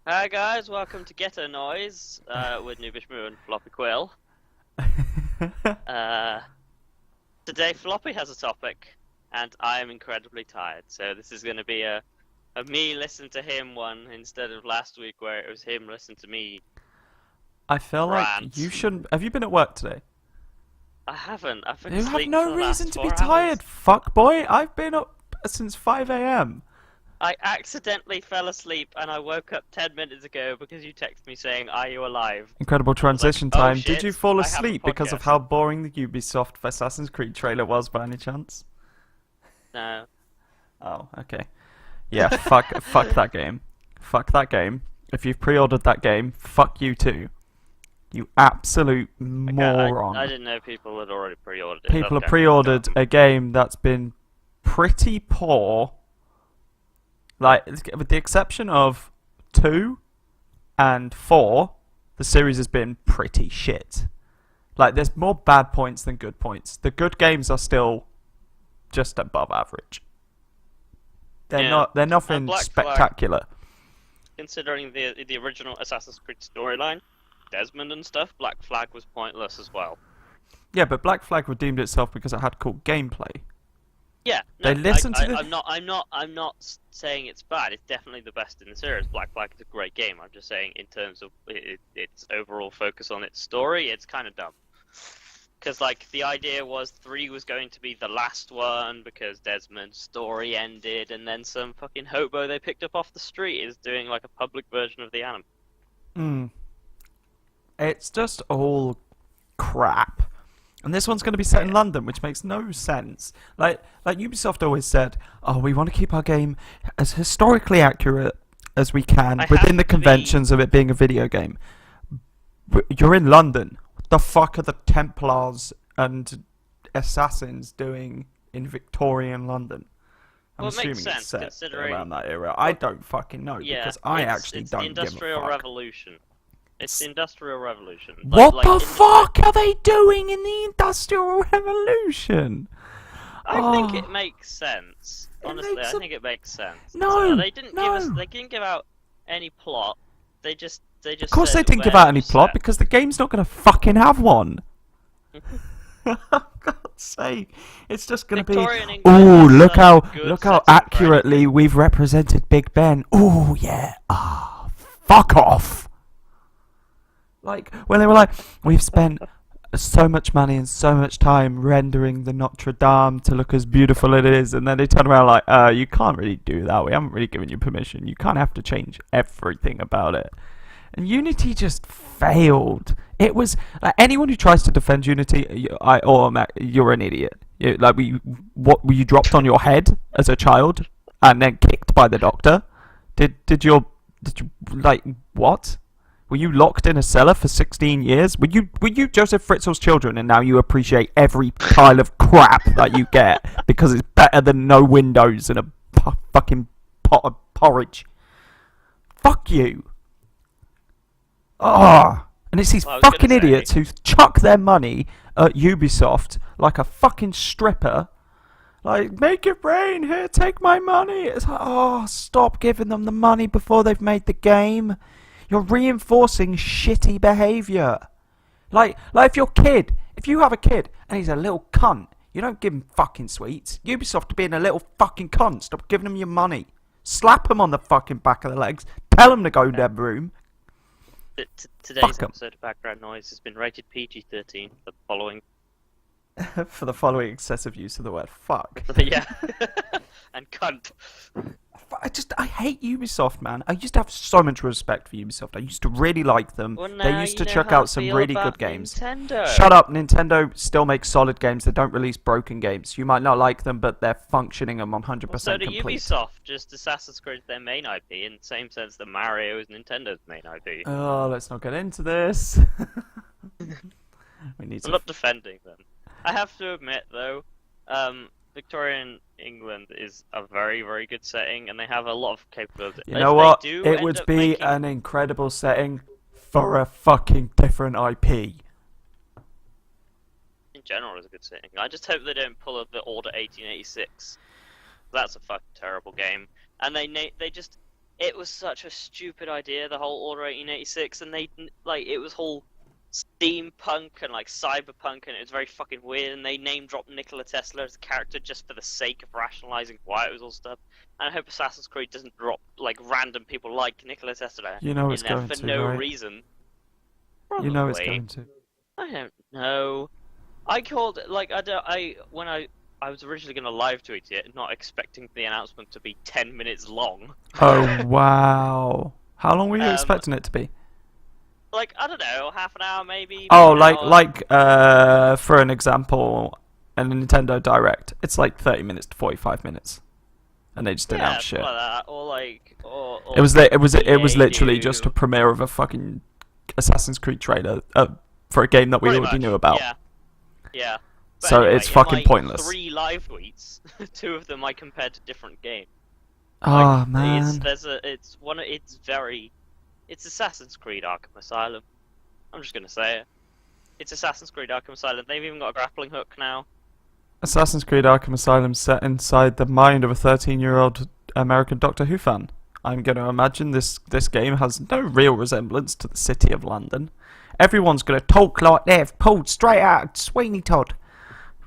Hi guys, welcome to Ghetto Noise with Noobish Moo and FloppyQuill. Uh, Today Floppy has a topic, and I am incredibly tired. So this is going to be a me listen to him one instead of last week where it was him listen to me I feel like you rant. shouldn't. Have you been at work today? I haven't. I've been You have asleep for no the reason last to be 4 hours. tired, fuck boy. I've been up since 5 a.m. I accidentally fell asleep and I woke up 10 minutes ago because you texted me saying, "Are you alive?" Incredible And I was like, transition "Oh time. Did you shit, fall I have a asleep because of podcast." how boring the Ubisoft Assassin's Creed trailer was by any chance? No. Oh, okay. Yeah, fuck that game. Fuck that game. If you've pre-ordered that game, fuck you too. You absolute Okay, I moron. didn't know people had already pre-ordered it. People That's have kind of fucked pre-ordered up. a game that's been pretty poor. Like, with the exception of 2 and 4, the series has been pretty shit. Like, there's more bad points than good points. The good games are still just above average. They're Yeah. not. They're And nothing Black Flag, spectacular. considering the original Assassin's Creed storyline, Desmond and stuff, Black Flag was pointless as well. Yeah, but Black Flag redeemed itself because it had cool gameplay. Yeah, They no, listened to the. I'm not saying it's bad. It's definitely the best in the series. Black Flag is a great game. I'm just saying in terms of its overall focus on its story, it's kind of dumb. Because like the idea was 3 was going to be the last one because Desmond's story ended, and then some fucking hobo they picked up off the street is doing like a public version of the anime. Mm, it's just all crap. And this one's going to be set in Yeah, London, which makes no sense. Like Ubisoft always said, oh, we want to keep our game as historically accurate as we can I within have the to be. conventions of it being a video game. You're in London. What the fuck are the Templars and Assassins doing in Victorian London? I'm Well, it makes assuming it's sense set considering. around that era. I Well, don't fucking know yeah, because I actually it's the don't give a Industrial fuck. Revolution. It's the Industrial Revolution. What Like the in the first. fuck are they doing in the Industrial Revolution? I think it Oh, makes sense. it Honestly, I makes a think it makes sense. no, They didn't give us. no. They didn't give out any plot. They Of just course said they didn't give where out it any was plot set. because the game's not gonna fucking have one. For God's sake, it's just gonna be. Victorian England Ooh, has some good look how setting for accurately anything. we've represented Big Ben. Ooh, yeah. Ah, fuck off. Like when they were like, we've spent so much money and so much time rendering the Notre Dame to look as beautiful as it is, and then they turn around like, you can't really do that. We haven't really given you permission. You can't have to change everything about it. And Unity just failed. It was like anyone who tries to defend Unity, you're an idiot. Like were you dropped on your head as a child and then kicked by the doctor? Did you like what? Were you locked in a cellar for 16 years? Were you Joseph Fritzl's children and now you appreciate every pile of crap that you get because it's better than no windows and a fucking pot of porridge? Fuck you. Oh, and it's these Well, I was gonna fucking say. idiots who chuck their money at Ubisoft like a fucking stripper. Like, make it rain here, take my money. It's like, oh, stop giving them the money before they've made the game. You're reinforcing shitty behaviour. If you have a kid and he's a little cunt, you don't give him fucking sweets. Ubisoft being a little fucking cunt, stop giving him your money. Slap him on the fucking back of the legs. Tell him to go to their room. Today's Fuck him. episode of Background Noise has been rated PG-13 for the following. For the following excessive use of the word fuck. Yeah, and cunt. I hate Ubisoft, man. I used to have so much respect for Ubisoft. I used to really like them. Well, They now used you to know chuck how to out some feel really good about games. Nintendo. Shut up, Nintendo still makes solid games. They don't release broken games. You might not like them, but they're functioning and 100% Well, so do complete. Ubisoft. Just Assassin's Creed their main IP in the same sense that Mario is Nintendo's main IP. Oh, let's not get into this. We need I'm to. not defending them. I have to admit, though, Victorian England is a very, very good setting, and they have a lot of capability. You know They what? do It end would up be making. an incredible setting for a fucking different IP. In general, is a good setting. I just hope they don't pull up the Order 1886. That's a fucking terrible game. And they just it was such a stupid idea, the whole Order 1886, and it was whole steampunk and like cyberpunk, and it was very fucking weird. And they name dropped Nikola Tesla as a character just for the sake of rationalizing why it was all stuff. And I hope Assassin's Creed doesn't drop like random people like Nikola Tesla You know in it's there going for to, no right? reason. You know it's Probably. going to. I don't know. I called like I was originally going to live tweet it, not expecting the announcement to be 10 minutes long. Oh wow! How long were you Um, expecting it to be? Like, I don't know, half an hour maybe. Oh, an hour. for an example, a Nintendo Direct. It's like 30 minutes to 45 minutes, and they just announced shit. Like that, or like, or It was EA literally do. just a premiere of a fucking Assassin's Creed trailer for a game that we Pretty already much, knew about. Yeah, yeah. But So anyway, it's in fucking my pointless. 3 live tweets, 2 of them I compared to different games. Oh Like, man. It's Assassin's Creed Arkham Asylum. I'm just gonna say it. It's Assassin's Creed Arkham Asylum. They've even got a grappling hook now. Assassin's Creed Arkham Asylum set inside the mind of a 13-year-old American Doctor Who fan. I'm going to imagine this game has no real resemblance to the city of London. Everyone's going to talk like they've pulled straight out of Sweeney Todd.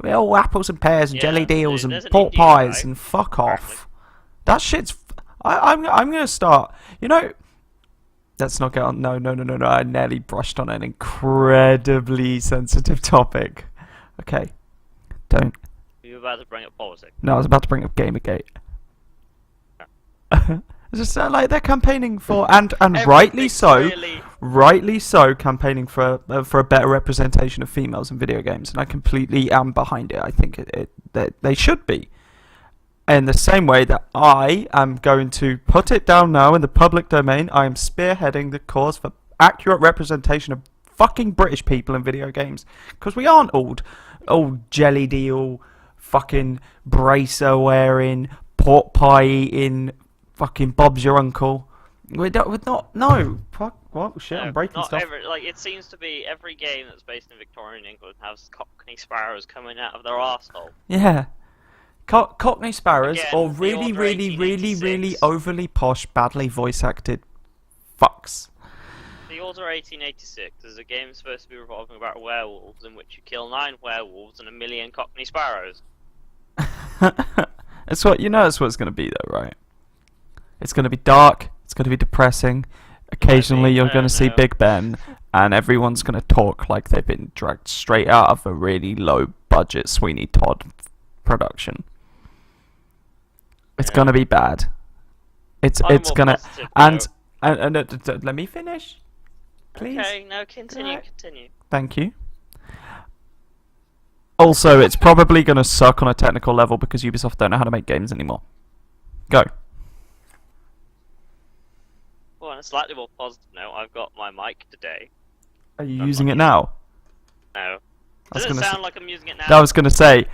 We're all apples and pears and Yeah, jelly deals and there's an pork Indian pies guy, and fuck apparently. off. That shit's... I'm going to start... You know... Let's not get on... No. I nearly brushed on an incredibly sensitive topic. Okay. Don't... You're about to bring up politics. No, I was about to bring up Gamergate. It's just like they're campaigning for, and rightly Everything's so, really- campaigning for a better representation of females in video games, and I completely am behind it. I think that they should be. In the same way that I am going to put it down now in the public domain, I am spearheading the cause for accurate representation of fucking British people in video games, because we aren't all jelly deal, fucking bracer wearing, pork pie eating, fucking Bob's your uncle. We're not. No. Fuck. What? Shit, No, I'm breaking not stuff. like it seems to be every game that's based in Victorian England has Cockney sparrows coming out of their arsehole. Yeah. Cockney sparrows, Again, or the really, Order really, really, 1886. really overly posh, badly voice acted fucks. The Order 1886 is a game supposed to be revolving about werewolves, in which you kill 9 werewolves and 1 million Cockney sparrows. That's what That's what it's going to be, though, right? It's going to be dark. It's going to be depressing. Occasionally, you're going to see know. Big Ben, and everyone's going to talk like they've been dragged straight out of a really low-budget Sweeney Todd production. It's Yeah. going to be bad. It's I'm more going to positive, and let me finish, please. Okay, no, continue, Right. continue. Thank you. Also, it's probably going to suck on a technical level because Ubisoft don't know how to make games anymore. Go. Well, on a slightly more positive note, I've got my mic today. Are you I'm using not it now? No. I was Does it gonna sound like I'm using it now? I was going to say,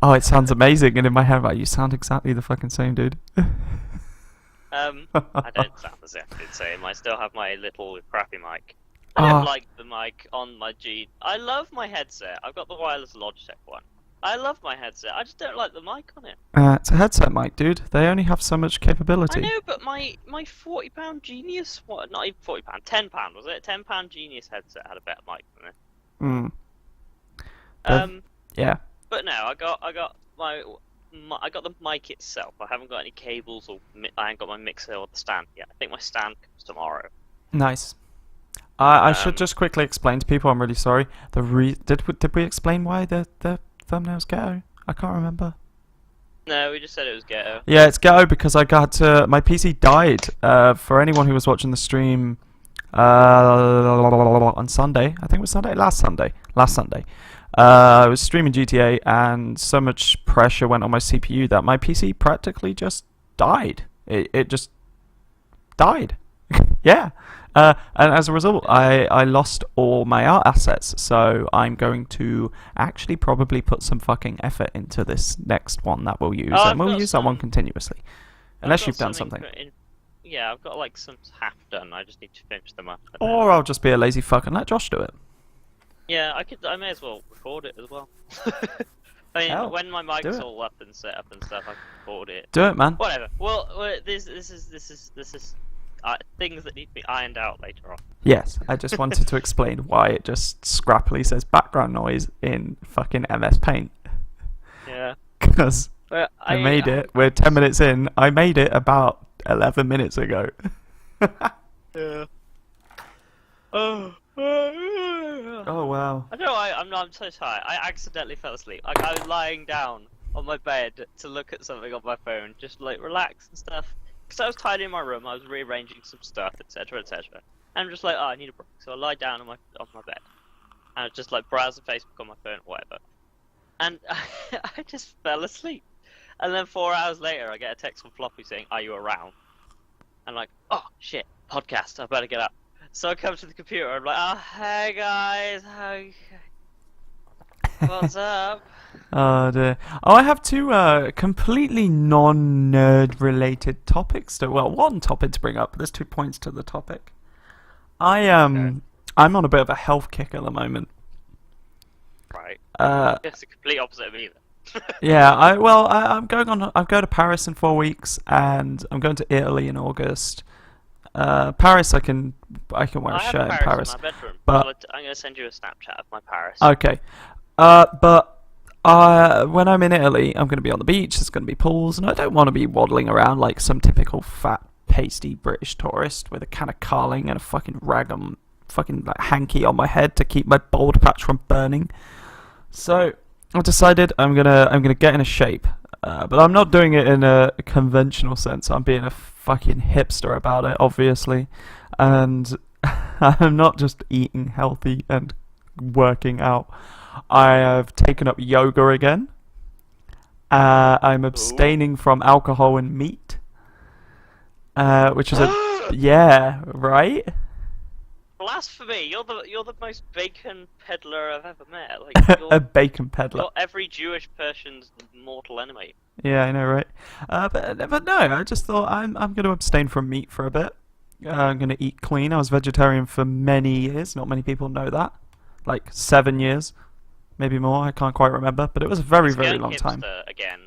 it sounds amazing, and in my head, like, you sound exactly the fucking same, dude. I don't sound the same. I still have my little crappy mic. I don't like the mic on my G. I love my headset. I've got the wireless Logitech one. I love my headset. I just don't like the mic on it. It's a headset mic, dude. They only have so much capability. I know, but my £40 Genius, what? Not even £40, £10 was it? £10 Genius headset had a better mic than this. Yeah. But no, I got the mic itself. I haven't got any cables or I ain't got my mixer or the stand yet. I think my stand comes tomorrow. Nice. I should just quickly explain to people. I'm really sorry. Did we explain why the thumbnail's ghetto? I can't remember. No, we just said it was ghetto. Yeah, it's ghetto because I got my PC died. For anyone who was watching the stream on Sunday, I think it was last Sunday. I was streaming GTA, and so much pressure went on my CPU that my PC practically just died. It just died. Yeah. And as a result, I lost all my art assets, so I'm going to actually probably put some fucking effort into this next one that we'll use, and we'll use that one continuously. Unless you've done something. Yeah, I've got like some half done, I just need to finish them up. Or I'll just be a lazy fuck and let Josh do it. Yeah, I may as well record it as well. I mean, Hell, when my do mic's it. all up and set up and stuff, I can record it. Do it, man. Whatever. Well, this is things that need to be ironed out later on. Yes, I just wanted to explain why it just scrappily says background noise in fucking MS Paint. Yeah. Because But I made it. We're 10 minutes in. I made it about 11 minutes ago. Yeah. Oh. Oh, wow. I know. I'm so tired. I accidentally fell asleep. Like I was lying down on my bed to look at something on my phone, just like relax and stuff. Because I was tidying my room. I was rearranging some stuff, etc., etc. And I'm just like, oh, I need a break. So I lie down on my bed, and I just like browse Facebook on my phone, or whatever. And I just fell asleep. And then 4 hours later, I get a text from Floppy saying, "Are you around?" I'm like, "Oh shit, podcast! I better get up." So I come to the computer. I'm like, "Oh hey guys, what's up?" Oh dear. Oh, I have two completely non-nerd related topics well, one topic to bring up, but there's 2 points to the topic. I'm on a bit of a health kick at the moment. Right. Uh, It's the complete opposite of me then. yeah, I'm going to Paris in 4 weeks, and I'm going to Italy in August. Paris, I can wear a I have shirt in Paris Paris. in my bedroom. But I'm gonna send you a Snapchat of my Paris. okay. But when I'm in Italy, I'm going to be on the beach. There's going to be pools, and I don't want to be waddling around like some typical fat, pasty British tourist with a can of Carling and a fucking rag on, fucking like hanky on my head to keep my bald patch from burning. So I've decided I'm gonna get in a shape, but I'm not doing it in a conventional sense. I'm being a fucking hipster about it, obviously, and I'm not just eating healthy and working out. I have taken up yoga again. I'm abstaining from alcohol and meat, which is yeah, right. Blasphemy! You're the most bacon peddler I've ever met. Like A bacon peddler. you're every Jewish person's mortal enemy. Yeah, I know, right? But no, I just thought I'm going to abstain from meat for a bit. I'm going to eat clean. I was vegetarian for many years. Not many people know that. Like 7 years, maybe more. I can't quite remember, but it was a very, very long time. Again.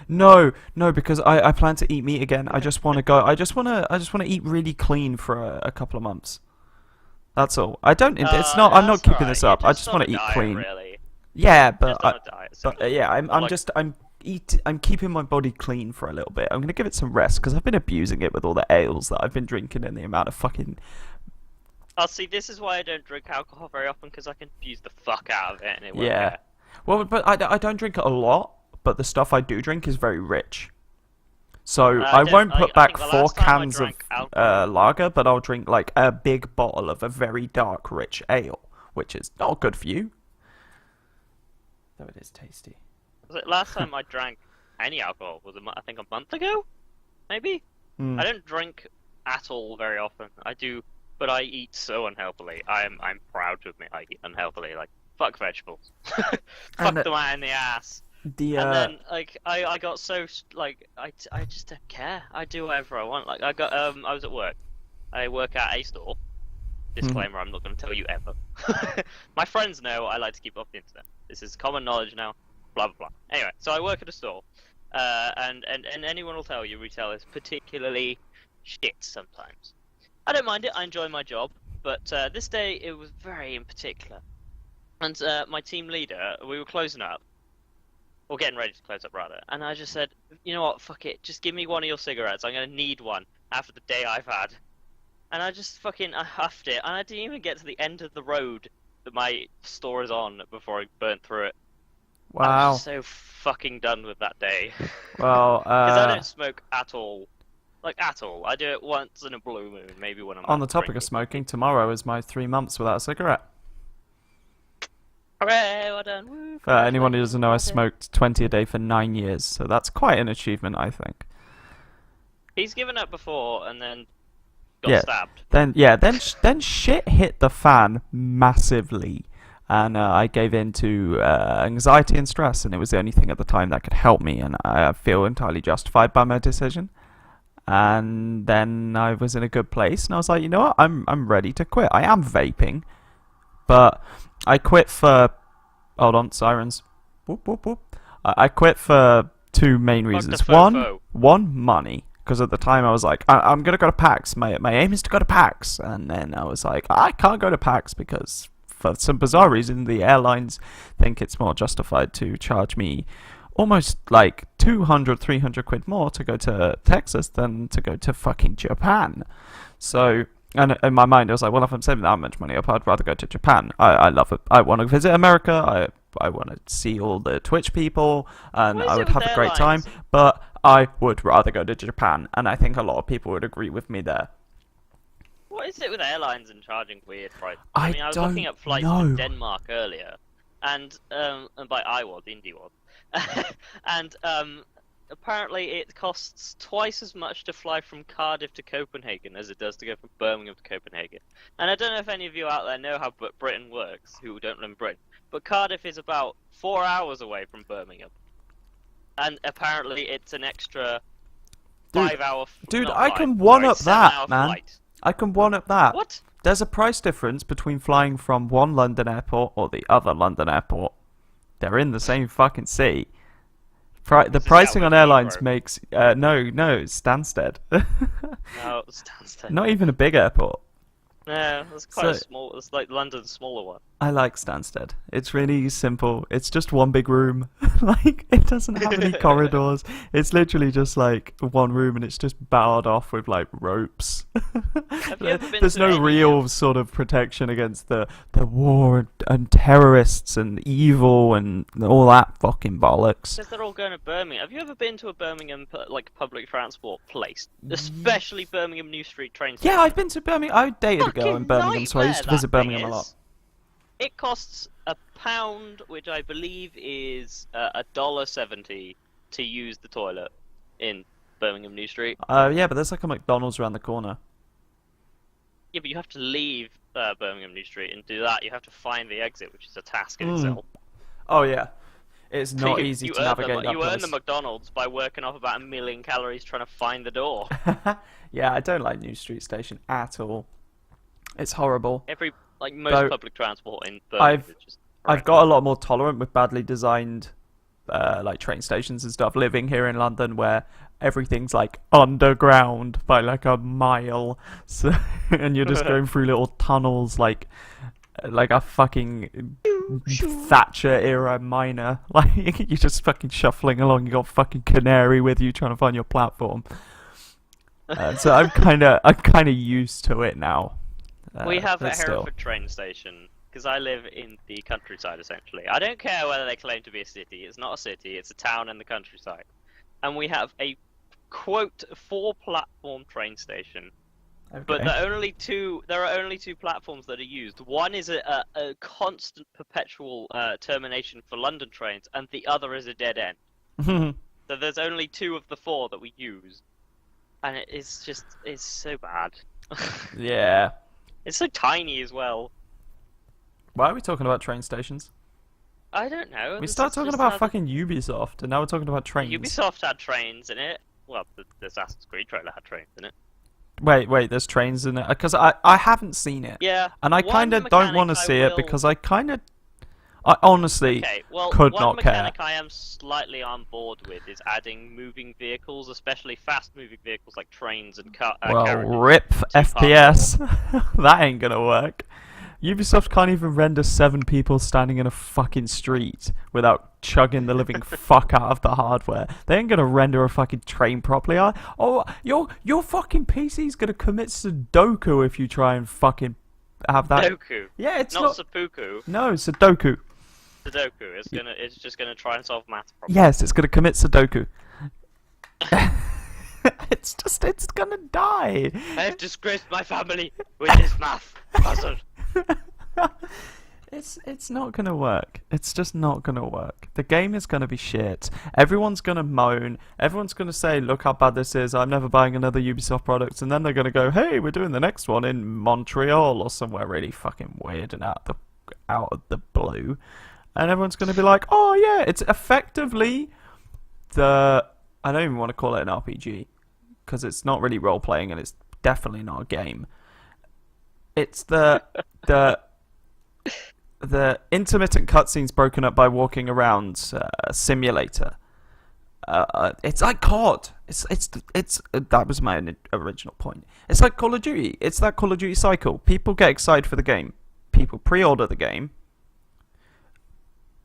No, because I plan to eat meat again. I just want to go. I just want to eat really clean for a couple of months. That's all. I don't. It's not. I'm not keeping this up. I just want to eat clean. Really. Yeah, but Just on a diet, yeah, I'm keeping my body clean for a little bit. I'm gonna give it some rest because I've been abusing it with all the ales that I've been drinking and the amount of fucking. Oh, see, this is why I don't drink alcohol very often, because I can abuse the fuck out of it, and it won't Yeah. care. Well, but I don't drink it a lot, but the stuff I do drink is very rich. So I won't put back think the 4 last time I cans of drank alcohol- lager, but I'll drink like a big bottle of a very dark, rich ale, which is not good for you. Though it is tasty. Was it last time I drank any alcohol? Was it, I think, a month ago? Maybe? I don't drink at all very often. I do, but I eat so unhealthily. I'm proud to admit I eat unhealthily. Like, fuck vegetables. Fuck them out in the ass. And then, like, I got so, like, I just don't care. I do whatever I want. Like, I was at work. I work at a store. Disclaimer, I'm not going to tell you ever. My friends know I like to keep off the internet. This is common knowledge now. Blah, blah, blah. Anyway, so I work at a store. And anyone will tell you retail is particularly shit sometimes. I don't mind it. I enjoy my job. But this day, it was very in particular. And my team leader, we were closing up. Or getting ready to close up, rather. And I just said, you know what, fuck it. Just give me one of your cigarettes. I'm going to need one after the day I've had. And I just I huffed it. And I didn't even get to the end of the road that my store is on before I burnt through it. Wow. I was just so fucking done with that day. Well, Because I don't smoke at all. Like, at all. I do it once in a blue moon, maybe when I'm on the topic drinking. of smoking, tomorrow is my 3 months without a cigarette. Hooray, well done. Woo, For anyone who congratulations, doesn't know, I well done. smoked 20 a day for 9 years, so that's quite an achievement, I think. He's given up before and then got Yeah. stabbed. Then shit hit the fan massively, and I gave in to anxiety and stress, and it was the only thing at the time that could help me, and I feel entirely justified by my decision. And then I was in a good place, and I was like, you know what, I'm ready to quit. I am vaping, but I quit for... Hold on, sirens. Whoop, whoop, whoop. I quit for two main Fuck reasons. the fofo. One, money. Because at the time I was like, I'm going to go to PAX. My aim is to go to PAX. And then I was like, I can't go to PAX because for some bizarre reason, the airlines think it's more justified to charge me almost like 200, 300 quid more to go to Texas than to go to fucking Japan. So, and in my mind, I was like, well, if I'm saving that much money up, I'd rather go to Japan. I love it. I want to visit America. I want to see all the Twitch people, and I would have a great time. But I would rather go to Japan, and I think a lot of people would agree with me there. What is it with airlines and charging weird prices? I mean, I was don't looking at flights know. to Denmark earlier, and by I was, Indy was, and apparently it costs twice as much to fly from Cardiff to Copenhagen as it does to go from Birmingham to Copenhagen. And I don't know if any of you out there know how Britain works, who don't live in Britain, but Cardiff is about 4 hours away from Birmingham, and apparently it's an extra 5 hour. Dude, I can one up that, man. Flight. I can one up that. What? There's a price difference between flying from one London airport or the other London airport. They're in the same fucking city. The pricing on airlines makes... no, it's Stansted. No, it's Stansted. Not even a big airport. No, it's quite a small... It's like London's smaller one. I like Stansted. It's really simple. It's just one big room. Like, it doesn't have any corridors. It's literally just like one room, and it's just barred off with like ropes. There's no real sort of protection against the war and terrorists and evil and all that fucking bollocks. Because they're all going to Birmingham. Have you ever been to a Birmingham like public transport place, especially Birmingham New Street train station? Yeah, I've been to Birmingham. I dated a girl in Birmingham, so I used to visit Birmingham a lot. It costs £1, which I believe is $1.70 to use the toilet in Birmingham New Street. Yeah, but there's like a McDonald's around the corner. Yeah, but you have to leave Birmingham New Street, and do that you have to find the exit, which is a task in itself. Oh yeah, it's not easy to navigate that You earn the McDonald's by working off about 1 million calories trying to find the door. Yeah, I don't like New Street Station at all. It's horrible. Most public transport in Birmingham is just I've got a lot more tolerant with badly designed like train stations and stuff living here in London, where everything's like underground by like a mile, so and you're just going through little tunnels like a fucking Thatcher era miner. Like you're just fucking shuffling along. You got fucking canary with you trying to find your platform. So I'm kind of used to it now. We have a still. Hereford train station, because I live in the countryside, essentially. I don't care whether they claim to be a city. It's not a city, it's a town in the countryside. And we have a, quote, 4-platform train station. Okay. But there are only two platforms that are used. One is a constant, perpetual termination for London trains, and the other is a dead end. So there's only 2 of the 4 that we use. And it's so bad. Yeah. It's so tiny as well. Why are we talking about train stations? I don't know. We started talking about fucking Ubisoft, and now we're talking about trains. Ubisoft had trains in it. Well, the Assassin's Creed trailer had trains in it. Wait, there's trains in it? Because I haven't seen it. Yeah. And I kind of don't want to see it, because I honestly could not care. One mechanic I am slightly on board with is adding moving vehicles, especially fast-moving vehicles like trains and carriages. RIP FPS. That ain't gonna work. Ubisoft can't even render 7 people standing in a fucking street without chugging the living fuck out of the hardware. They ain't gonna render a fucking train properly. Oh, your fucking PC's gonna commit Sudoku if you try and fucking have that. Sudoku. Yeah, it's not seppuku. No, Sudoku. Sudoku. It's just gonna try and solve math problems. Yes, it's gonna commit Sudoku. It's gonna die. I have disgraced my family with this math puzzle. It's not gonna work. It's just not gonna work. The game is gonna be shit. Everyone's gonna moan. Everyone's gonna say, "Look how bad this is. I'm never buying another Ubisoft product." And then they're gonna go, "Hey, we're doing the next one in Montreal or somewhere really fucking weird and out of the blue." And everyone's gonna be like, "Oh yeah, it's effectively the." I don't even want to call it an RPG, because it's not really role playing, and it's definitely not a game. It's the the intermittent cutscenes broken up by walking around simulator. It's like COD. It's that was my original point. It's like Call of Duty. It's that Call of Duty cycle. People get excited for the game. People pre-order the game.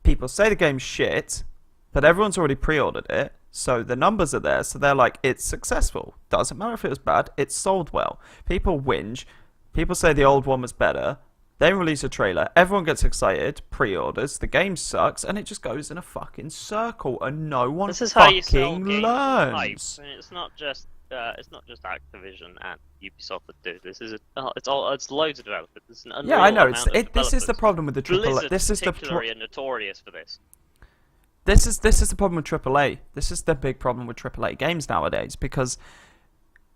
People say the game's shit, but everyone's already pre-ordered it, so the numbers are there. So they're like, it's successful. Doesn't matter if it was bad. It's sold well. People whinge. People say the old one was better. They release a trailer, everyone gets excited, pre-orders, the game sucks, and it just goes in a fucking circle, and no one This is how you sell fucking games on hype. learns. And it's not just Activision and Ubisoft that do this. It's loads of developers. It's an Yeah, I know. unreal amount of This is the developers. problem with the AAA. Blizzard This is the particularly are notorious for this. this is the problem with AAA. This is the big problem with AAA games nowadays, because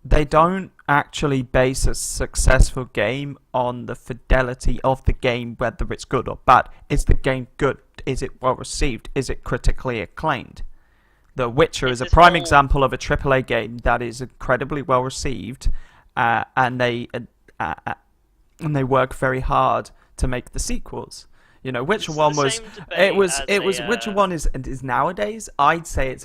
they don't actually base a successful game on the fidelity of the game, whether it's good or bad. Is the game good? Is it well received? Is it critically acclaimed? The Witcher is a prime example of a AAA game that is incredibly well received, and they work very hard to make the sequels. You know, Witcher One was Witcher One is nowadays, I'd say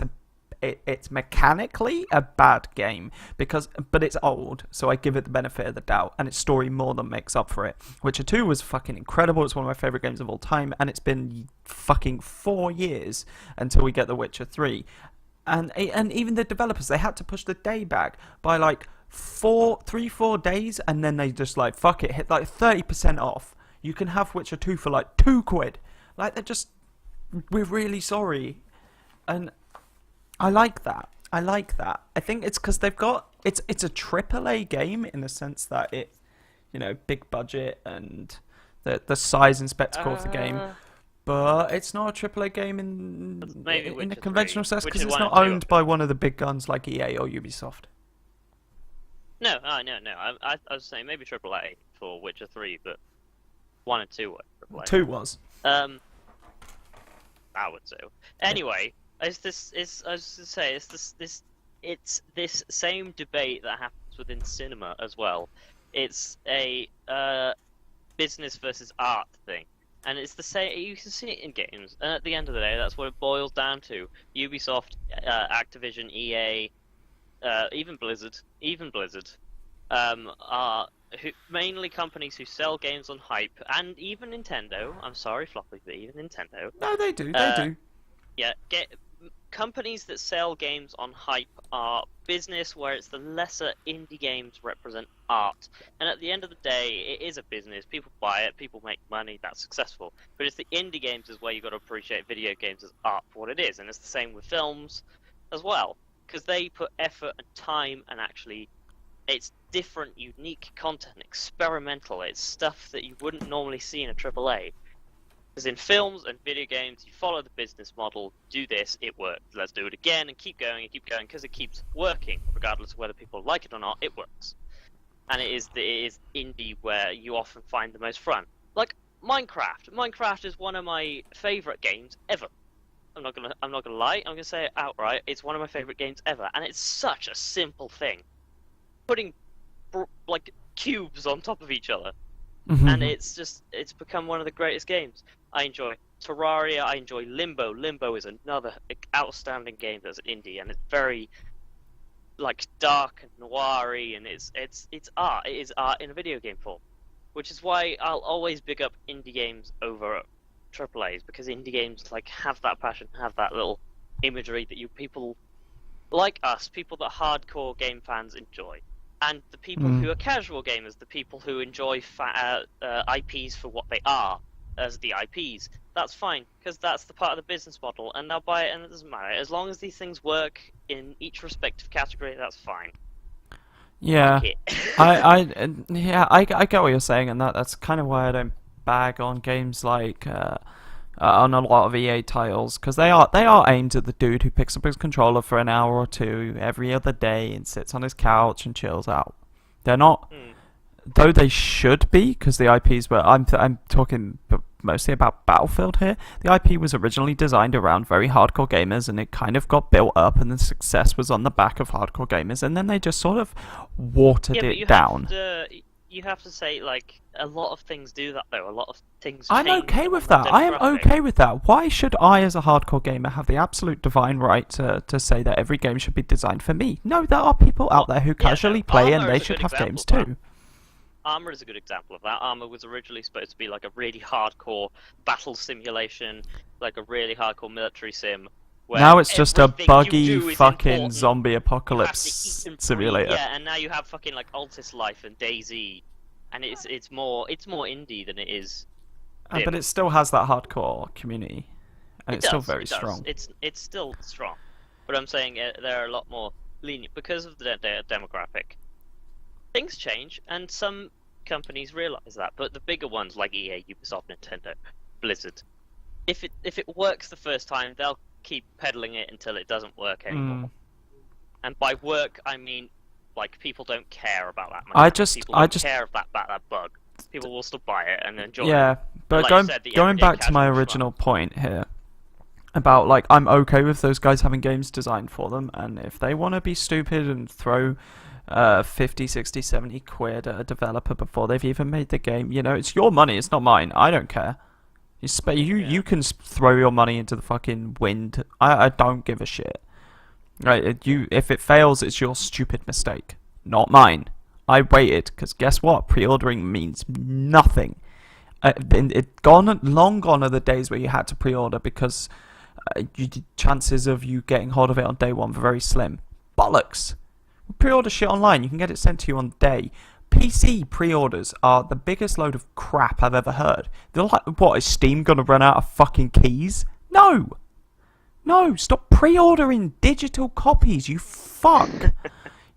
it's mechanically a bad game, but it's old, so I give it the benefit of the doubt, and its story more than makes up for it. Witcher 2 was fucking incredible. It's one of my favorite games of all time, and it's been fucking 4 years until we get The Witcher 3. And even the developers, they had to push the day back by like 4 days, and then they just like, fuck it, hit like 30% off. You can have Witcher 2 for like £2. Like, we're really sorry. And I like that. I think it's because they've got it's a AAA game in the sense that it, you know, big budget and the size and spectacle of the game, but it's not a AAA game in a conventional sense, because it's not owned by one of the big guns like EA or Ubisoft. No. I was saying maybe AAA for Witcher 3, but 1 and 2 were AAA. 2 was. I would say. Anyway. It's this same debate that happens within cinema as well. It's a business versus art thing, and it's the same. You can see it in games, and at the end of the day, that's what it boils down to. Ubisoft, Activision, EA, even Blizzard, are mainly companies who sell games on hype, and even Nintendo. I'm sorry, Floppy, but even Nintendo. No, they do. They do. Yeah, companies that sell games on hype are business, where it's the lesser indie games represent art. And at the end of the day, it is a business. People buy it, people make money, that's successful. But it's the indie games is where you've got to appreciate video games as art for what it is. And it's the same with films as well, because they put effort and time, and actually it's different, unique content, experimental. It's stuff that you wouldn't normally see in a AAA. Because in films and video games, you follow the business model, do this, it worked. Let's do it again and keep going, because it keeps working. Regardless of whether people like it or not, it works. And it is indie where you often find the most fun. Like Minecraft. Minecraft is one of my favourite games ever. I'm not gonna lie, I'm gonna say it outright. It's one of my favourite games ever, and it's such a simple thing. Putting like cubes on top of each other. And it's become one of the greatest games. I enjoy Terraria, I enjoy Limbo. Limbo is another outstanding game that's an indie, and it's very like dark and noir-y, and it's art. It is art in a video game form. Which is why I'll always big up indie games over AAAs, because indie games like have that passion, have that little imagery that people like us, people that hardcore game fans enjoy. And the people who are casual gamers, the people who enjoy IPs for what they are, as the IPs, that's fine, because that's the part of the business model, and they'll buy it, and it doesn't matter. As long as these things work in each respective category, that's fine. Yeah, I get what you're saying, and that's kind of why I don't bag on games like on a lot of EA titles, because they are aimed at the dude who picks up his controller for an hour or two every other day and sits on his couch and chills out. They're not, though they should be, because the IPs were. I'm talking mostly about Battlefield here. The IP was originally designed around very hardcore gamers, and it kind of got built up, and the success was on the back of hardcore gamers, and then they just sort of watered it down. you have to say, like, a lot of things do that though. A lot of things. I'm change okay on with the that. I am demographic. okay with that. Why should I, as a hardcore gamer, have the absolute divine right to say that every game should be designed for me? No, there are people out there who Yeah, no, casually play, and Armor they is a should good have example games of that. too. Armor is a good example of that. Armor was originally supposed to be like a really hardcore battle simulation, like a really hardcore military sim. Where Now it's just a everything buggy you do is fucking important. zombie You have to eat apocalypse and breathe. simulator. Yeah, and now you have fucking like Altis Life and DayZ, and it's more indie than it is. But it still has that hardcore community, and it's still very It does. strong. It's still strong, but I'm saying they're a lot more lenient because of the demographic. Things change, and some companies realize that. But the bigger ones like EA, Ubisoft, Nintendo, Blizzard, if it works the first time, they'll keep peddling it until it doesn't work anymore. And by work, I mean like people don't care about that much. People don't care about that bug. People will still buy it and enjoy it. Yeah, but going back to my original point here about, like, I'm okay with those guys having games designed for them, and if they want to be stupid and throw 50, 60, 70 quid at a developer before they've even made the game, you know, it's your money, it's not mine. I don't care. You can throw your money into the fucking wind. I don't give a shit. Right? If it fails, it's your stupid mistake, not mine. I waited because guess what? Pre-ordering means nothing. Long gone are the days where you had to pre-order because chances of you getting hold of it on day one were very slim. Bollocks. Pre-order shit online. You can get it sent to you on the day. PC pre-orders are the biggest load of crap I've ever heard. They're like, what, is Steam gonna run out of fucking keys? No! No, stop pre-ordering digital copies, you fuck!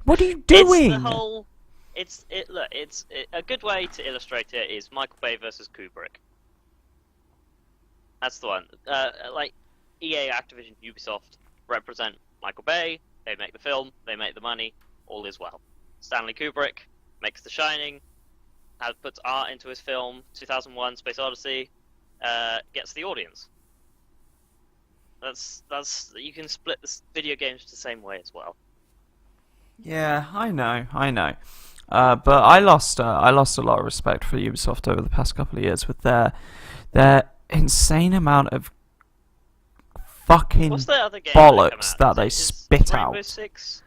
What are you doing? It's a good way to illustrate it is Michael Bay versus Kubrick. That's the one. Like EA, Activision, Ubisoft represent Michael Bay. They make the film. They make the money. All is well. Stanley Kubrick makes The Shining. Puts art into his film. 2001: Space Odyssey. Gets the audience. That's you can split the video games the same way as well. Yeah, I know. But I lost a lot of respect for Ubisoft over the past couple of years with their insane amount of fucking bollocks that they spit out. Is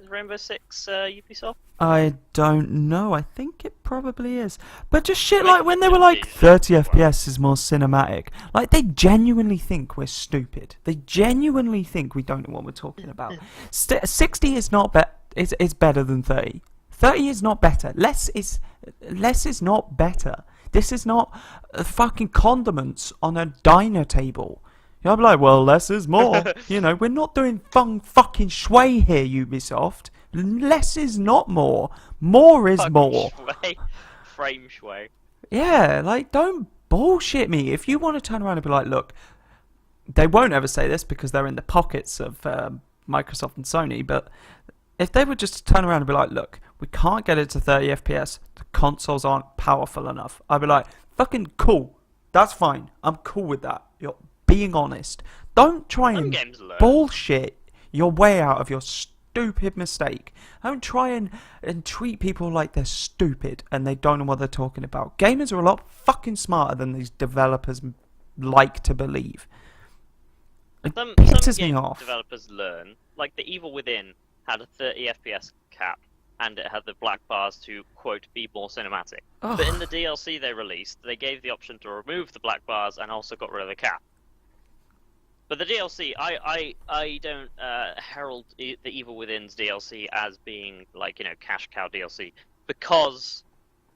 Rainbow Six Ubisoft? I don't know. I think it probably is. But just shit like when they were like 30 FPS is more cinematic. Like they genuinely think we're stupid. They genuinely think we don't know what we're talking about. 60 is not is better than 30. 30 is not better. Less is not better. This is not fucking condiments on a diner table. You know, I'm like, well, less is more. You know, we're not doing fucking shui here, Ubisoft. Less is not more. More is more. Frame shui. Yeah, like, don't bullshit me. If you want to turn around and be like, look, they won't ever say this because they're in the pockets of Microsoft and Sony, but if they would just turn around and be like, look, we can't get it to 30 FPS, the consoles aren't powerful enough, I'd be like, fucking cool. That's fine. I'm cool with that. You're being honest. Don't try and bullshit your way out of your stupid mistake. Don't try and treat people like they're stupid and they don't know what they're talking about. Gamers are a lot fucking smarter than these developers like to believe. It pisses me off. Developers learn, like The Evil Within had a 30 FPS cap and it had the black bars to, quote, be more cinematic. Ugh. But in the DLC they released, they gave the option to remove the black bars and also got rid of the cap. But the DLC, I don't herald the Evil Within's DLC as being, like, you know, cash cow DLC because,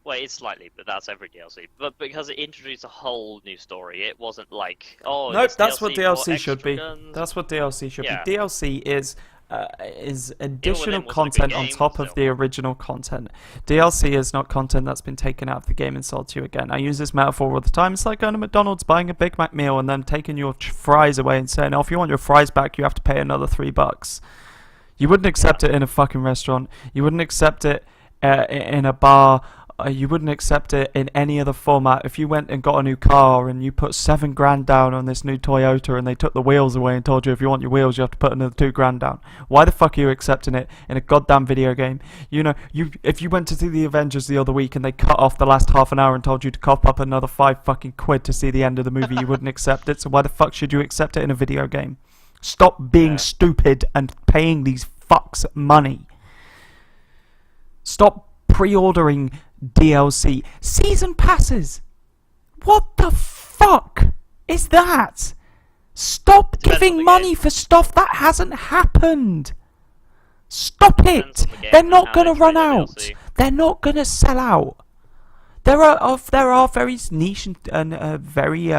well, it's slightly, but that's every DLC. But because it introduced a whole new story, it wasn't like, oh, nope, that's DLC what DLC should be. guns. That's what DLC should Yeah. be. DLC is additional content on top of the original content. DLC is not content that's been taken out of the game and sold to you again. I use this metaphor all the time. It's like going to McDonald's, buying a Big Mac meal, and then taking your fries away and saying, oh, if you want your fries back, you have to pay another $3. You wouldn't accept it in a fucking restaurant. You wouldn't accept it in a bar You wouldn't accept it in any other format. If you went and got a new car and you put $7,000 down on this new Toyota and they took the wheels away and told you if you want your wheels you have to put another $2,000 down. Why the fuck are you accepting it in a goddamn video game? You know, if you went to see the Avengers the other week and they cut off the last half an hour and told you to cough up another £5 to see the end of the movie, you wouldn't accept it. So why the fuck should you accept it in a video game? Stop being stupid and paying these fucks money. Stop pre-ordering DLC. Season passes. What the fuck is that? Stop giving money for stuff that hasn't happened. Stop it. They're not going to run out. They're not going to sell out. There are very niche and very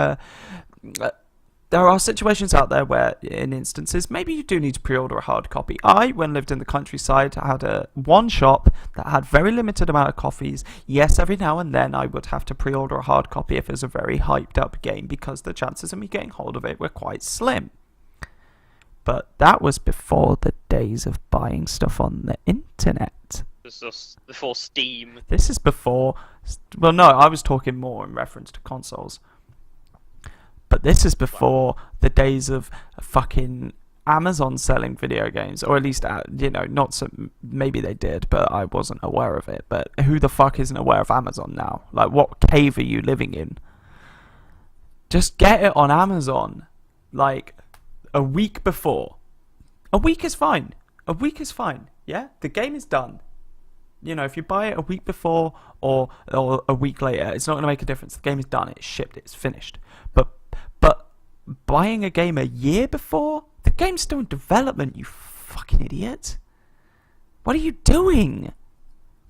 there are situations out there where, in instances, maybe you do need to pre-order a hard copy. When lived in the countryside, had one shop that had very limited amount of copies. Yes, every now and then I would have to pre-order a hard copy if it was a very hyped up game, because the chances of me getting hold of it were quite slim. But that was before the days of buying stuff on the internet. This is before Steam. This is before... Well, no, I was talking more in reference to consoles. But this is before the days of fucking Amazon selling video games, or at least, not so. Maybe they did, but I wasn't aware of it. But who the fuck isn't aware of Amazon now? Like, what cave are you living in? Just get it on Amazon, like a week before. A week is fine. A week is fine. Yeah, the game is done. If you buy it a week before or a week later, it's not going to make a difference. The game is done. It's shipped. It's finished. But buying a game a year before, the game's still in development, you fucking idiot. What are you doing?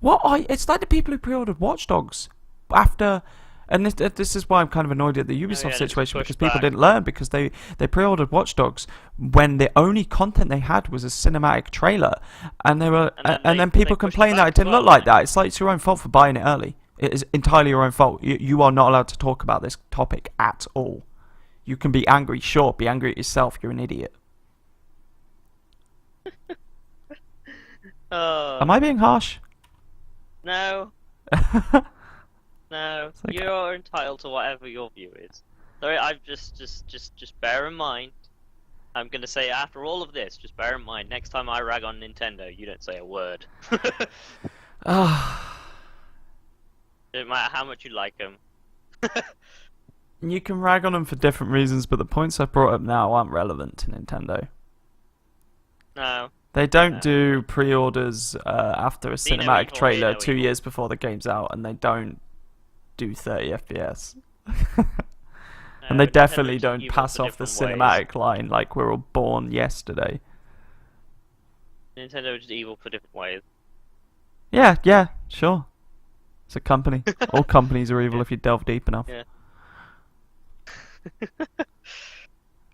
It's like the people who pre-ordered Watch Dogs after, and this is why I'm kind of annoyed at the Ubisoft situation, because people didn't learn, because they pre-ordered Watch Dogs when the only content they had was a cinematic trailer, and then people complained that it didn't look like that. It's like, it's your own fault for buying it early. It is entirely your own fault. You are not allowed to talk about this topic at all. You can be angry, sure. Be angry at yourself. You're an idiot. Am I being harsh? No. No. Okay. You're entitled to whatever your view is. Sorry, I've just bear in mind. I'm gonna say, after all of this, just bear in mind, next time I rag on Nintendo, you don't say a word. Doesn't matter how much you like them. You can rag on them for different reasons, but the points I've brought up now aren't relevant to Nintendo. No. They don't do pre-orders after a cinematic trailer 2 years before the game's out, and they don't do 30 FPS. And they definitely don't pass off the cinematic line like we're all born yesterday. Nintendo is just evil for different ways. Yeah, sure. It's a company. All companies are evil if you delve deep enough. Yeah.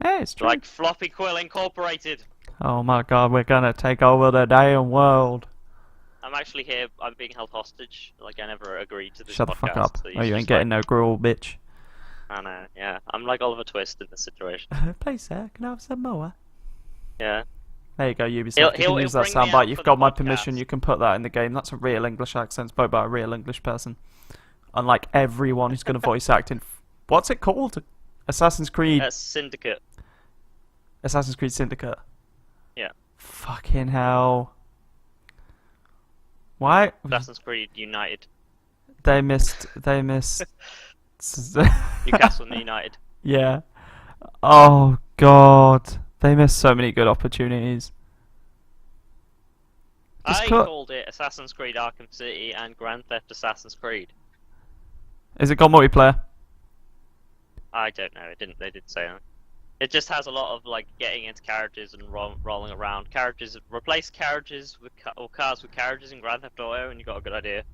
Hey, it's true. Like FloppyQuill Incorporated. Oh my god, we're gonna take over the damn world. I'm actually here. I'm being held hostage. Like, I never agreed to this. Shut podcast, the fuck up. So You ain't getting no gruel, bitch. I know, yeah. I'm like Oliver Twist in this situation. Please, sir, can I have some more? Yeah. There you go, Ubisoft. You can use that soundbite. You've got my permission. You can put that in the game. That's a real English accent spoken by a real English person. Unlike everyone who's going to voice act in... What's it called? Assassin's Creed... Syndicate. Assassin's Creed Syndicate. Yeah. Fucking hell. Why? Assassin's Creed United. They missed... Newcastle United. Yeah. Oh, God. They missed so many good opportunities. I called it Assassin's Creed Arkham City and Grand Theft Assassin's Creed. Is it got multiplayer? I don't know. They didn't say that. It just has a lot of like getting into carriages and rolling around. Replace carriages with or cars with carriages in Grand Theft Auto, and you got a good idea.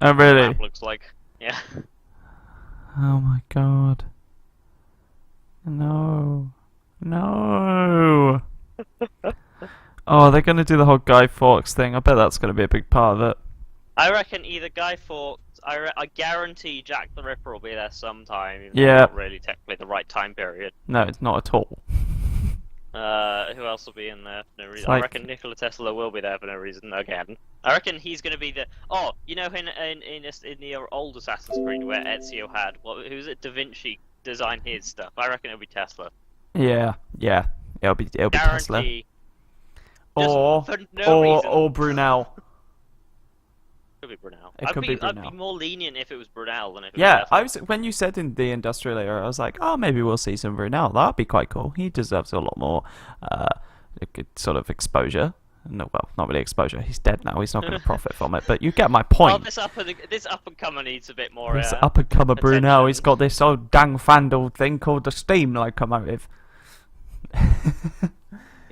Oh really? What the map looks like. Yeah. Oh my god. No. No. Oh, they're gonna do the whole Guy Fawkes thing. I bet that's gonna be a big part of it. I reckon either Guy Fawkes. I guarantee Jack the Ripper will be there sometime. Yeah. Not really technically the right time period. No, it's not at all. Who else will be in there for no reason? like- I reckon Nikola Tesla will be there for no reason again. I reckon he's going to be the. Oh, you know, in the old Assassin's Creed where Ezio had who's it? Da Vinci design his stuff. I reckon it'll be Tesla. Yeah, it'll be Tesla. Guarantee. Or For no reason. or Brunel. Could be Brunel. It could be Brunel. I'd be more lenient if it was Brunel than if it Yeah, was Tesla. I was when you said in the industrial era, I was like, oh, maybe we'll see some Brunel. That'd be quite cool. He deserves a lot more sort of exposure. No, well, not really exposure. He's dead now. He's not going to profit from it. But you get my point. Oh, this up and comer needs a bit more. This up and comer Brunel, he's got this old dang fandled thing called the Steam locomotive.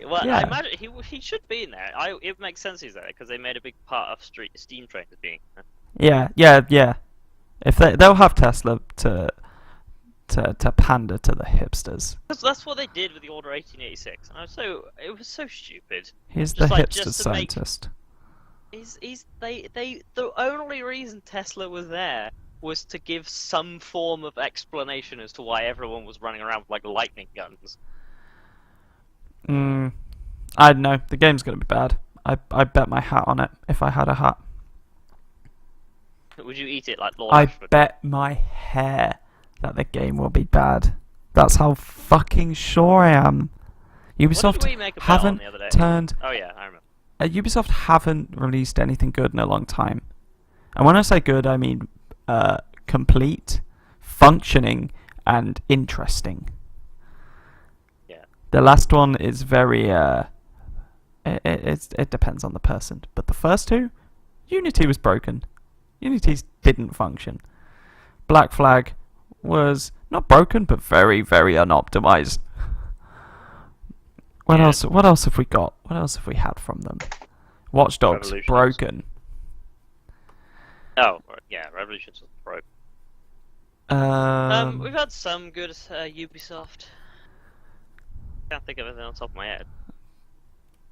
Well, Yeah. I imagine he should be in there. It makes sense he's there because they made a big part of Steam Trainers being. Yeah. If they'll have Tesla to pander to the hipsters. That's what they did with the Order 1886, and it was so stupid. He's Just the like, hipster just to make- scientist. The only reason Tesla was there was to give some form of explanation as to why everyone was running around with like lightning guns. I don't know. The game's gonna be bad. I bet my hat on it if I had a hat. Would you eat it like Lord I Ashford? bet my hair that the game will be bad. That's how fucking sure I am. Ubisoft What did we make a bet on haven't the other day? turned. Oh yeah, I remember. Ubisoft haven't released anything good in a long time. And when I say good, I mean complete, functioning, and interesting. Yeah. The last one is very. It depends on the person. But the first two, Unity was broken. Unity didn't function. Black Flag was not broken, but very, very unoptimized. What else? What else have we got? What else have we had from them? Watch Dogs Revolutions. broken. Oh yeah, Revolutions was broke. We've had some good Ubisoft. Can't think of anything on top of my head.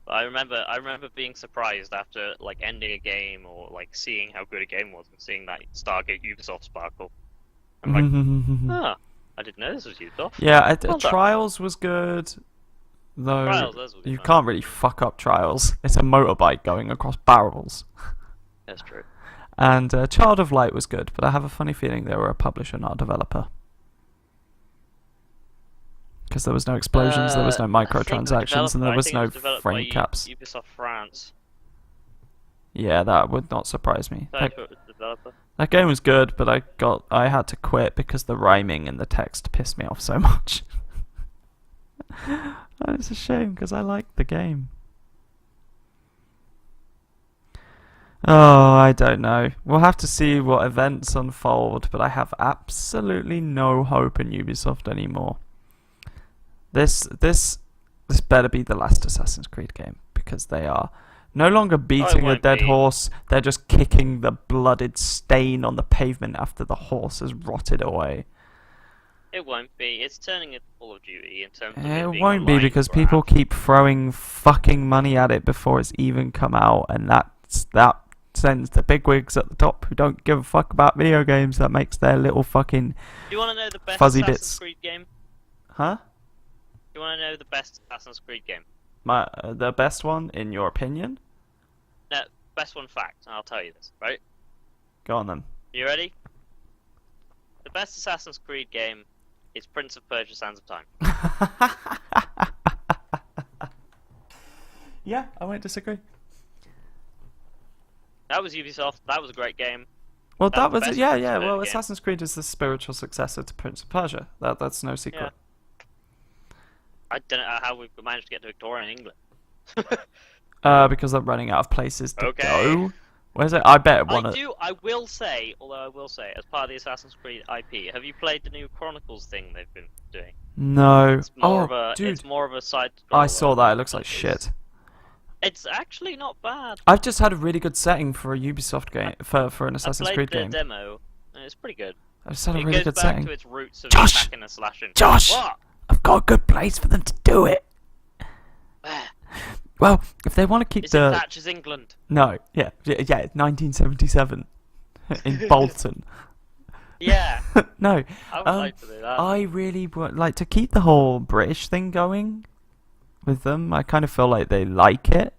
But I remember being surprised after like ending a game or like seeing how good a game was and seeing that Stargate Ubisoft sparkle. I'm like, I didn't know this was Ubisoft. Yeah, Well done. Trials was good. Though Trials, those will be you fun. can't really fuck up Trials. It's a motorbike going across barrels. That's true. And Child of Light was good, but I have a funny feeling they were a publisher, not a developer. Because there was no explosions, there was no microtransactions, and there was no frame caps. Ubisoft France. Yeah, that would not surprise me. I thought it was the developer. That game was good, but I had to quit because the rhyming in the text pissed me off so much. It's a shame because I liked the game. Oh, I don't know. We'll have to see what events unfold, but I have absolutely no hope in Ubisoft anymore. This better be the last Assassin's Creed game because they are no longer beating a won't dead be. horse. They're just kicking the blooded stain on the pavement after the horse has rotted away. It won't be. It's turning into Call of Duty in terms of It being won't be online because grab. people keep throwing fucking money at it before it's even come out, and that sends the bigwigs at the top who don't give a fuck about video games. That makes their little fucking Do you want to know the best fuzzy Assassin's bits. Creed game? huh? Do you want to know the best Assassin's Creed game? The best one in your opinion? No, best one fact, and I'll tell you this, right? Go on then. You ready? The best Assassin's Creed game is Prince of Persia: Sands of Time. Yeah, I won't disagree. That was Ubisoft. That was a great game. Well, That's that the was best yeah. Prince of Persia Well, game. Assassin's Creed is the spiritual successor to Prince of Persia. That's no secret. I don't know how we've managed to get to Victorian England. Because they're running out of places to Okay. go. Where's it? I bet one. I will say, as part of the Assassin's Creed IP, have you played the new Chronicles thing they've been doing? No. It's more Oh, of a, dude. It's more of a side. I saw that. It looks like It's- shit. It's actually not bad. I've just had a really good setting for a Ubisoft game for an Assassin's I Creed played game. the demo, and it's pretty good. I just had a It really goes good back setting. to its roots of Josh! hacking and slashing. Josh! What? I've got a good place for them to do it. Well, if they want to keep Is it the Thatcher's England? no, yeah, 1977 in Bolton. Yeah, No, I would like to do that. I really would like to keep the whole British thing going with them. I kind of feel like they like it,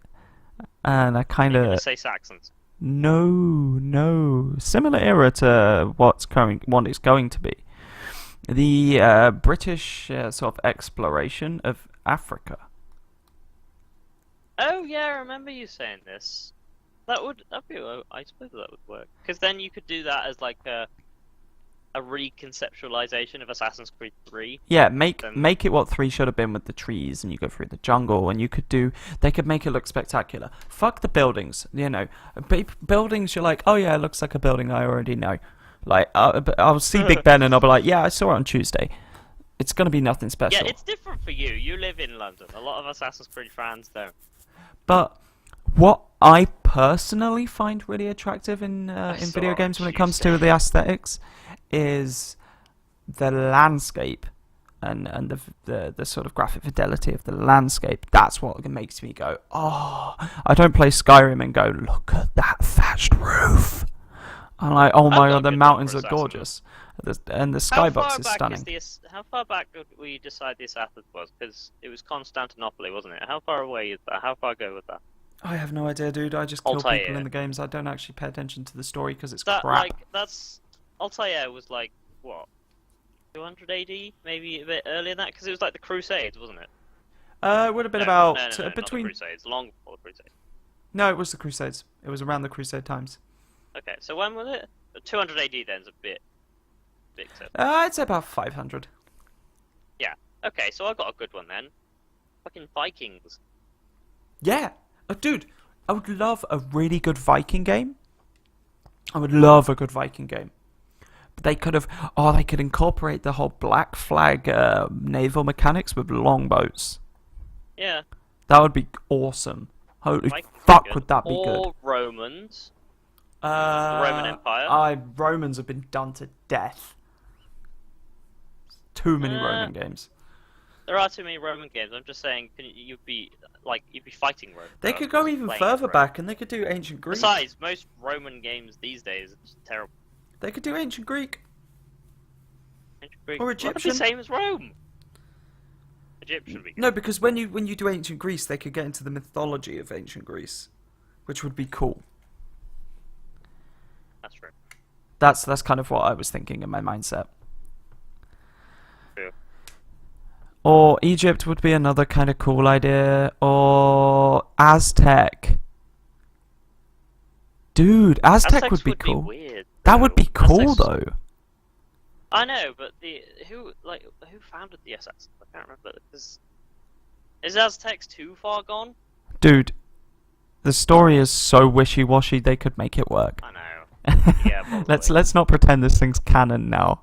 and I kind You're gonna of say Saxons. no, similar era to what it's going to be. The British sort of exploration of Africa. Oh yeah, I remember you saying this. That'd be I suppose that would work because then you could do that as like a reconceptualization of Assassin's Creed 3. Yeah, make it what 3 should have been with the trees, and you go through the jungle, and they could make it look spectacular. Fuck the buildings, buildings. You're like, oh yeah, it looks like a building I already know. Like I'll see Big Ben, and I'll be like, yeah, I saw it on Tuesday. It's gonna be nothing special. Yeah, it's different for you. You live in London. A lot of Assassin's Creed fans don't. But what I personally find really attractive in video games when it comes to the aesthetics is the landscape and the sort of graphic fidelity of the landscape. That's what makes me go, oh, I don't play Skyrim and go, look at that thatched roof. I'm like, oh my god, the mountains are gorgeous. And the skybox is stunning. How far back did we decide the Assassin was? Because it was Constantinople, wasn't it? How far away is that? How far ago was that? I have no idea, dude. I just kill people in the games. I don't actually pay attention to the story because it's crap. Altair was like, what, 200 AD? Maybe a bit earlier than that? Because it was like the Crusades, wasn't it? It would have been no, between... not the Crusades, long before the Crusades. No, it was the Crusades. It was around the Crusade times. Okay, so when was it? 200 AD then is a bit I'd say about 500. Yeah. Okay, so I got a good one then. Fucking Vikings. Yeah. Dude, I would love a really good Viking game. I would love a good Viking game. But they could incorporate the whole Black Flag naval mechanics with longboats. Yeah. That would be awesome. Holy Vikings fuck, would that be good. Or Romans. The Roman Empire. Romans have been done to death. Too many Roman games. There are too many Roman games. I'm just saying, you'd be fighting Rome. They could go even further back, and they could do ancient Greek. Besides, most Roman games these days are just terrible. They could do ancient Greek. Ancient Greek. Or Egyptian. The same as Rome. Egyptian would be good. No, because when you do ancient Greece, they could get into the mythology of ancient Greece, which would be cool. That's true. That's kind of what I was thinking in my mindset. True. Or Egypt would be another kind of cool idea. Or Aztec. Dude, Aztec would be cool. Be weird, that would be cool though. I know, but who founded the Assassins? I can't remember. Is Aztecs too far gone? Dude, the story is so wishy-washy they could make it work. I know. Yeah, probably. let's not pretend this thing's canon now.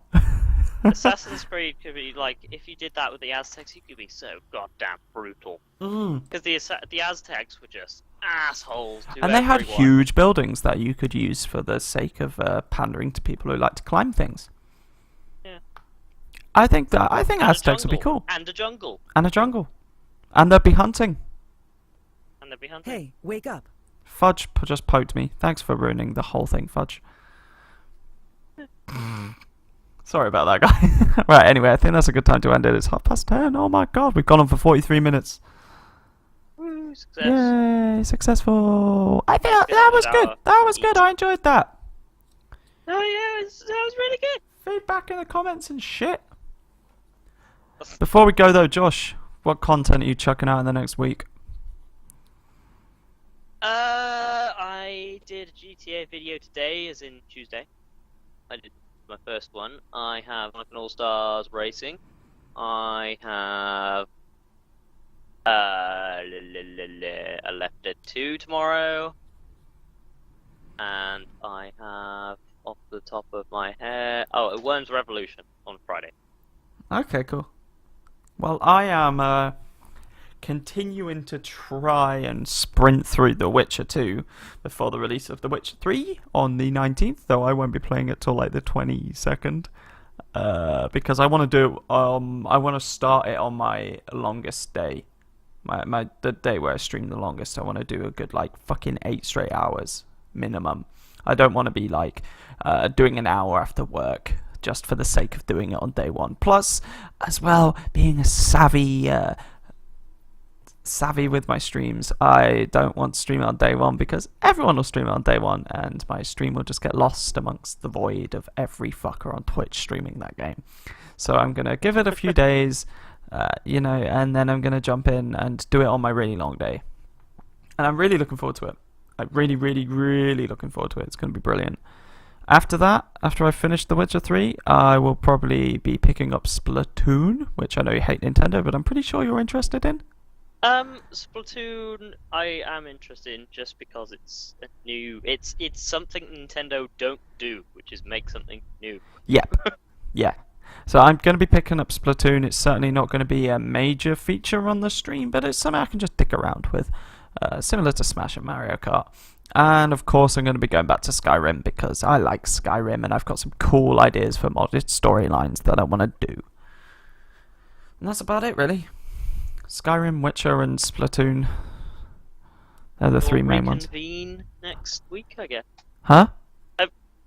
Assassin's Creed could be like, if you did that with the Aztecs, you could be so goddamn brutal. Because the Aztecs were just assholes to and they had huge buildings that you could use for the sake of pandering to people who like to climb things. Yeah. I think Aztecs would be cool. And a jungle. And a jungle. And they'd be hunting. Hey, wake up. Fudge just poked me. Thanks for ruining the whole thing, Fudge. Sorry about that, guy. Right, anyway, I think that's a good time to end it. It's 10:30. Oh my god, we've gone on for 43 minutes. Woo, success. Yay, successful. I think that was good. That was good. I enjoyed that. Oh yeah, that was really good. Feedback in the comments and shit. Before we go though, Josh, what content are you chucking out in the next week? I did a GTA video today, as in Tuesday. I did my first one. I have an All Stars Racing. I have a Left Dead 2 tomorrow, and I have, off the top of my head, a Worms Revolution on Friday. Okay, cool. Well, I am continuing to try and sprint through The Witcher 2 before the release of The Witcher 3 on the 19th, though I won't be playing it till like the 22nd, because I want to do I want to start it on my longest day, the day where I stream the longest. I want to do a good like fucking 8 straight hours minimum. I don't want to be like doing an hour after work just for the sake of doing it on day one. Plus, as well, being a savvy savvy with my streams. I don't want to stream it on day one because everyone will stream it on day one, and my stream will just get lost amongst the void of every fucker on Twitch streaming that game. So I'm gonna give it a few days, and then I'm gonna jump in and do it on my really long day. And I'm really looking forward to it. I'm really, really, really looking forward to it. It's gonna be brilliant. After that, after I finish The Witcher 3, I will probably be picking up Splatoon, which I know you hate Nintendo, but I'm pretty sure you're interested in. Splatoon, I am interested in just because it's a new. It's something Nintendo don't do, which is make something new. Yep. Yeah. So I'm going to be picking up Splatoon. It's certainly not going to be a major feature on the stream, but it's something I can just dick around with, similar to Smash and Mario Kart. And of course, I'm going to be going back to Skyrim because I like Skyrim, and I've got some cool ideas for modded storylines that I want to do. And that's about it, really. Skyrim, Witcher, and Splatoon. They're the three main ones. Reconvene next week, I guess. Huh?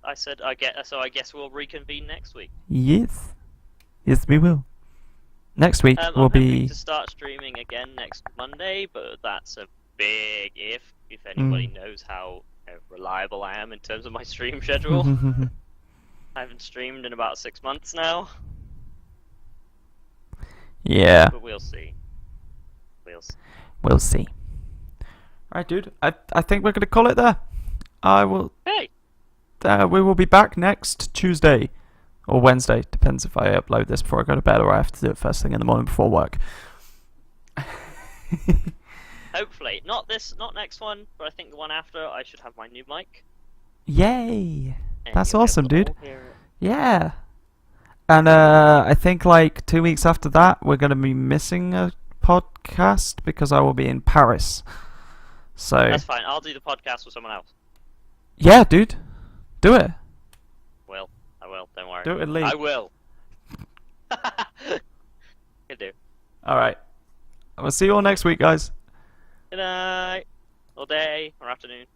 I said I get. So I guess we'll reconvene next week. Yes. Yes, we will. Next week will I'm hoping be... to start streaming again next Monday, but that's a big if. If anybody knows how reliable I am in terms of my stream schedule. I haven't streamed in about 6 months now. Yeah. But we'll see. We'll see. Alright, dude. I think we're going to call it there. I will... Hey! We will be back next Tuesday. Or Wednesday. Depends if I upload this before I go to bed or I have to do it first thing in the morning before work. Hopefully. Not next one, but I think the one after I should have my new mic. Yay! And That's you'll be awesome, able to dude. all hear it. Yeah. And I think like 2 weeks after that, we're going to be missing a podcast because I will be in Paris. So That's fine. I'll do the podcast with someone else. yeah, dude, do it. I will. Don't worry. Do it, Lee. I will. Good do. All right. I will see you all next week, guys. Good night. Or day. Or afternoon.